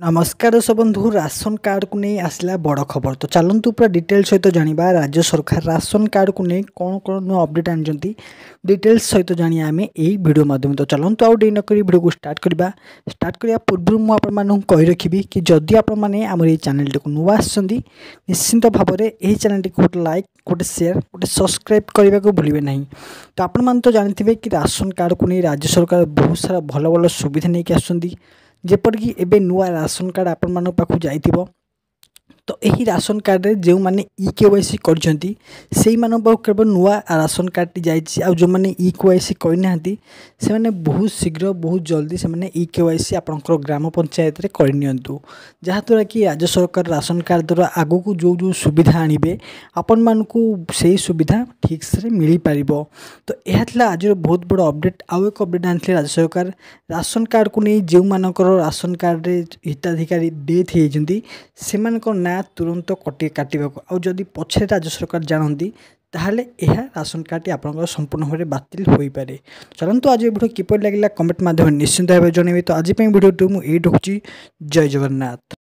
नमस्कार दर्शक बंधु राशन कार्ड को नहीं आसला बड़ खबर तो चलतु पूरा डिटेल सहित जाना राज्य सरकार राशन कार्ड को नहीं कौन कौन नुआ अपडेट आनी डिटेल्स सहित जाना आम यही वीडियो माध्यम तो चलतु आउ डे नक वीडियो को स्टार्ट करने पूर्व मुझे कही रखी कि जदि आपने आम ये चैनल टी नुआ निश्चिंत भाव में यही चैनल टी गोटे लाइक गोटे शेयर गोटे सब्सक्राइब करने को भूलें ना। तो आपण तो जानते कि राशन कार्ड को नहीं राज्य सरकार बहुत सारा भल भल सुविधा नहीं आसुँच जेपरिक एबे नुआ राशन कार्ड आपण मान पाखु जाइथिबो तो यही राशन कार्ड रे जो माने ई-केवाईसी करछंती सेही मान केवल नुआ राशन कार्ड टी जाइछि आ जो माने ई-केवाईसी करनाहांती से माने बहुत शीघ्र बहुत जल्दी से माने ई-केवाईसी आपनकर ग्राम पंचायत रे करनियंतु जहा द्वारा कि राज्य सरकार राशन कार्ड द्वारा आगो को जो जो सुविधा आनिबे आपण मानकु सेही सुविधा ठीक से मिली पारिबो। तो यह थला आज बहुत बड़ अपडेट आउ एक अपडेट आनथले राज्य सरकार राशन कार्ड को नहीं जो मानकर राशन कार्ड रे हिताधिकारी डेथ हेजंती सेमानकर ना तुरंत काटा आउ जदि पछे राज्य सरकार जानती ताहले यह राशन कार्ड आपंकर संपूर्ण भाव में बातिल हो पारे। चलतु आज वीडियो किपर लगे कमेंट माध्यम निश्चिंत भाव जनइबे। तो आज वीडियो मुझे रखुची जय जगन्नाथ।